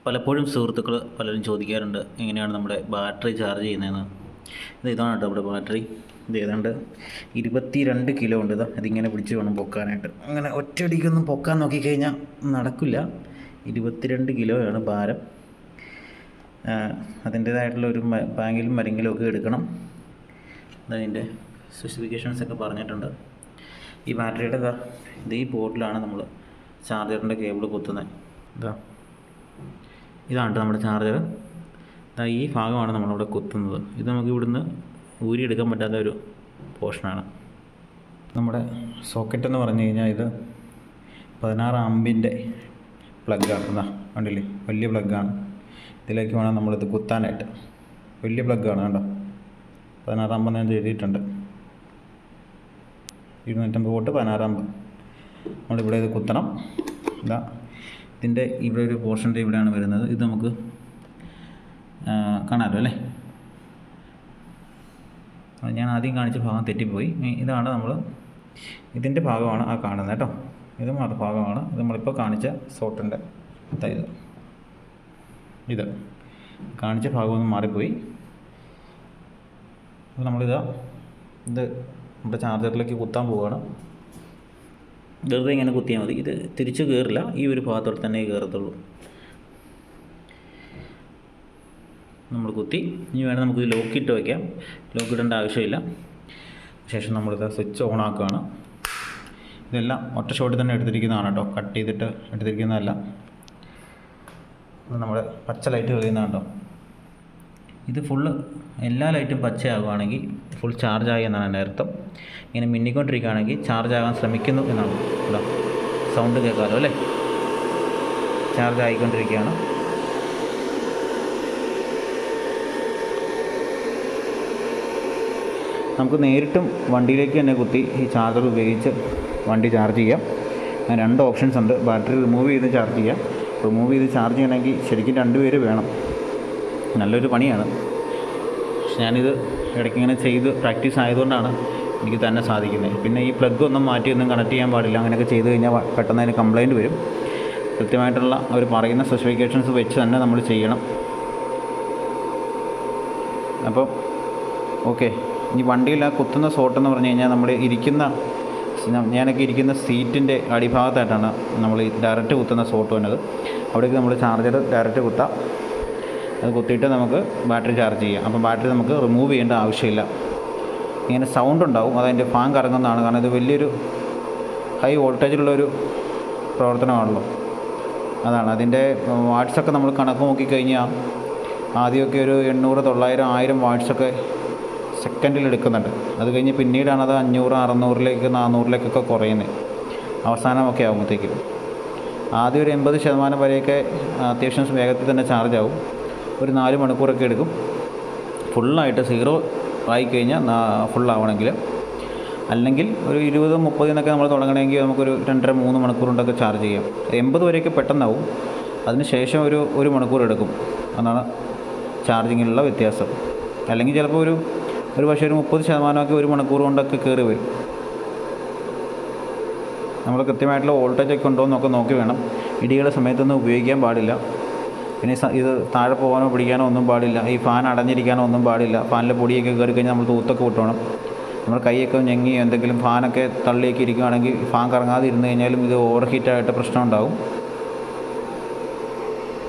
പലപ്പോഴും സുഹൃത്തുക്കൾ പലരും ചോദിക്കാറുണ്ട് എങ്ങനെയാണ് നമ്മുടെ ബാറ്ററി ചാർജ് ചെയ്യുന്നതെന്ന്. ഇതാണ് കേട്ടോ നമ്മുടെ ബാറ്ററി. ഇത് ഏതാണ്ട് 22 കിലോ ഉണ്ട്. ഇതിങ്ങനെ പിടിച്ച് വേണം പൊക്കാനായിട്ട്. അങ്ങനെ ഒറ്റയടിക്കൊന്നും പൊക്കാൻ നോക്കിക്കഴിഞ്ഞാൽ നടക്കില്ല. 22 കിലോയാണ് ഭാരം. അതിൻ്റേതായിട്ടുള്ള ഒരു ബാങ്കിലും മരെങ്കിലും ഒക്കെ എടുക്കണം. അതിൻ്റെ സ്പെസിഫിക്കേഷൻസൊക്കെ പറഞ്ഞിട്ടുണ്ട്. ഈ ബാറ്ററിയുടെ ഇത് ഈ പോർട്ടിലാണ് നമ്മൾ ചാർജറിൻ്റെ കേബിൾ കുത്തുന്നത്. ഇതാണ് നമ്മുടെ ചാർജർ. ഈ ഭാഗമാണ് നമ്മളിവിടെ കുത്തുന്നത്. ഇത് നമുക്ക് ഇവിടുന്ന് ഊരിയെടുക്കാൻ പറ്റാത്ത ഒരു പോർഷനാണ്. നമ്മുടെ സോക്കറ്റ് എന്ന് പറഞ്ഞു കഴിഞ്ഞാൽ ഇത് 16 ആമ്പിൻ്റെ പ്ലഗ്ഗാണ്. കണ്ടില്ലേ, വലിയ പ്ലഗ്ഗാണ്. ഇതിലേക്ക് വേണം നമ്മളിത് കുത്താനായിട്ട്. വലിയ പ്ലഗ്ഗാണ് കണ്ടോ, 16 ആമ്പെന്ന് ഞാൻ എഴുതിയിട്ടുണ്ട്. 250 വോട്ട് 16 ആമ്പ്. നമ്മളിവിടെ ഇത് കുത്തണം. ഇതിൻ്റെ ഇവിടെ ഒരു പോർഷൻ്റെ ഇവിടെയാണ് വരുന്നത്. ഇത് നമുക്ക് കാണാമല്ലോ അല്ലേ. ഞാൻ ആദ്യം കാണിച്ച ഭാഗം തെറ്റിപ്പോയി. ഇതാണ് ഇതിൻ്റെ ഭാഗമാണ് ആ കാണുന്നത് കേട്ടോ. ഇത് ഭാഗമാണ് ഇത് നമ്മളിപ്പോൾ കാണിച്ച സോട്ടിൻ്റെ ഇത് കാണിച്ച ഭാഗമൊന്നും മാറിപ്പോയി. അപ്പോൾ ഇത് നമ്മുടെ ചാർജറിലേക്ക് കുത്താൻ പോവുകയാണ്. വെറുതെ ഇങ്ങനെ കുത്തിയാൽ മതി. ഇത് തിരിച്ച് കയറില്ല, ഈ ഒരു ഭാഗത്തോടെ തന്നെ കയറത്തുള്ളൂ. നമ്മൾ കുത്തി. ഇനി വേണം നമുക്ക് ലോക്കിട്ട് വയ്ക്കാം. ലോക്കിടേണ്ട ആവശ്യമില്ല. ശേഷം നമ്മളിത് സ്വിച്ച് ഓൺ ആക്കുകയാണ്. ഇതെല്ലാം ഒറ്റ ഷോട്ടിൽ തന്നെ എടുത്തിരിക്കുന്നതാണ് കേട്ടോ, കട്ട് ചെയ്തിട്ട് എടുത്തിരിക്കുന്നതല്ല. നമ്മൾ പച്ച ലൈറ്റ് കളിയുന്നതാണ് കേട്ടോ. ഇത് എല്ലാ ലൈറ്റും പച്ചയാകുകയാണെങ്കിൽ ഫുൾ ചാർജായി എന്നാണ് എൻ്റെ അർത്ഥം. ഇങ്ങനെ മിന്നിക്കൊണ്ടിരിക്കുകയാണെങ്കിൽ ചാർജ് ആകാൻ ശ്രമിക്കുന്നു എന്നാണ്. സൗണ്ട് കേൾക്കാമല്ലോ അല്ലേ. ചാർജ് ആയിക്കൊണ്ടിരിക്കുകയാണ്. നമുക്ക് നേരിട്ടും വണ്ടിയിലേക്ക് തന്നെ കുത്തി ഈ ചാർജർ ഉപയോഗിച്ച് വണ്ടി ചാർജ് ചെയ്യാം. അങ്ങനെ 2 ഓപ്ഷൻസ് ഉണ്ട്. ബാറ്ററി റിമൂവ് ചെയ്ത് ചാർജ് ചെയ്യാം. റിമൂവ് ചെയ്ത് ചാർജ് ചെയ്യണമെങ്കിൽ ശരിക്കും 2 പേര് വേണം. നല്ലൊരു പണിയാണ്. പക്ഷെ ഞാനിത് ഇടയ്ക്ക് ഇങ്ങനെ ചെയ്ത് പ്രാക്ടീസ് ആയതുകൊണ്ടാണ് എനിക്ക് തന്നെ സാധിക്കുന്നത്. പിന്നെ ഈ പ്ലഗ് ഒന്നും മാറ്റിയൊന്നും കണക്ട് ചെയ്യാൻ പാടില്ല. അങ്ങനെയൊക്കെ ചെയ്ത് കഴിഞ്ഞാൽ പെട്ടെന്ന് അതിന് കംപ്ലയിൻറ്റ് വരും. കൃത്യമായിട്ടുള്ള അവർ പറയുന്ന സ്പെസിഫിക്കേഷൻസ് വെച്ച് തന്നെ നമ്മൾ ചെയ്യണം. അപ്പോൾ ഓക്കെ. ഈ വണ്ടിയിൽ ആ കുത്തുന്ന സോട്ടെന്ന് പറഞ്ഞു കഴിഞ്ഞാൽ ഞാനൊക്കെ ഇരിക്കുന്ന സീറ്റിൻ്റെ അടിഭാഗത്തായിട്ടാണ് നമ്മൾ ഈ ഡയറക്റ്റ് കുത്തുന്ന സോട്ട് വന്നത്. അവിടേക്ക് നമ്മൾ ചാർജർ ഡയറക്റ്റ് കുത്താം. അത് കുത്തിയിട്ട് നമുക്ക് ബാറ്ററി ചാർജ് ചെയ്യാം. അപ്പം ബാറ്ററി നമുക്ക് റിമൂവ് ചെയ്യേണ്ട ആവശ്യമില്ല. ഇങ്ങനെ സൗണ്ട് ഉണ്ടാവും, അതതിൻ്റെ ഫാൻ കറങ്ങുന്നതാണ്. കാരണം ഇത് വലിയൊരു ഹൈ വോൾട്ടേജിലുള്ളൊരു പ്രവർത്തനമാണല്ലോ. അതാണ് അതിൻ്റെ വാട്ട്സൊക്കെ നമ്മൾ കണക്ക് നോക്കിക്കഴിഞ്ഞാൽ ആദ്യമൊക്കെ ഒരു 800, 900, 1000 വാട്ട്സൊക്കെ സെക്കൻഡിൽ എടുക്കുന്നുണ്ട്. അത് കഴിഞ്ഞ് പിന്നീടാണത് 500, 600, 400 കുറയുന്നത് അവസാനമൊക്കെ ആകുമ്പോഴത്തേക്കും. ആദ്യം ഒരു 80% വരെയൊക്കെ അത്യാവശ്യം വേഗത്തിൽ തന്നെ ചാർജ് ആവും. ഒരു 4 മണിക്കൂറൊക്കെ എടുക്കും ഫുള്ളായിട്ട് 0 ആയിക്കഴിഞ്ഞാൽ ഫുള്ളാവണമെങ്കിൽ. അല്ലെങ്കിൽ ഒരു 20, 30 എന്നൊക്കെ നമ്മൾ തുടങ്ങണമെങ്കിൽ നമുക്കൊരു 2.5, 3 മണിക്കൂർ കൊണ്ടൊക്കെ ചാർജ് ചെയ്യാം. 80 വരെയൊക്കെ പെട്ടെന്നാവും. അതിന് ശേഷം ഒരു മണിക്കൂർ എടുക്കും. അതാണ് ചാർജിങ്ങിലുള്ള വ്യത്യാസം. അല്ലെങ്കിൽ ചിലപ്പോൾ ഒരു പക്ഷേ ഒരു 30% 1 മണിക്കൂർ കൊണ്ടൊക്കെ കയറി വരും. നമ്മൾ കൃത്യമായിട്ടുള്ള വോൾട്ടേജൊക്കെ ഉണ്ടോ എന്നൊക്കെ നോക്കി വേണം. ഇടിയുടെ സമയത്തൊന്നും ഉപയോഗിക്കാൻ പാടില്ല. പിന്നെ ഇത് താഴെ പോകാനോ പിടിക്കാനോ ഒന്നും പാടില്ല. ഈ ഫാൻ അടഞ്ഞിരിക്കാനോ ഒന്നും പാടില്ല. ഫാനിലെ പൊടിയൊക്കെ കയറി കഴിഞ്ഞാൽ നമ്മൾ തൂത്തൊക്കെ വിട്ടോണം. നമ്മൾ കൈയൊക്കെ ഞെങ്ങി എന്തെങ്കിലും ഫാനൊക്കെ തള്ളിയൊക്കെ ഇരിക്കുകയാണെങ്കിൽ ഫാൻ കറങ്ങാതെ ഇരുന്ന് കഴിഞ്ഞാലും ഇത് ഓവർ ഹീറ്റായിട്ട് പ്രശ്നം ഉണ്ടാകും.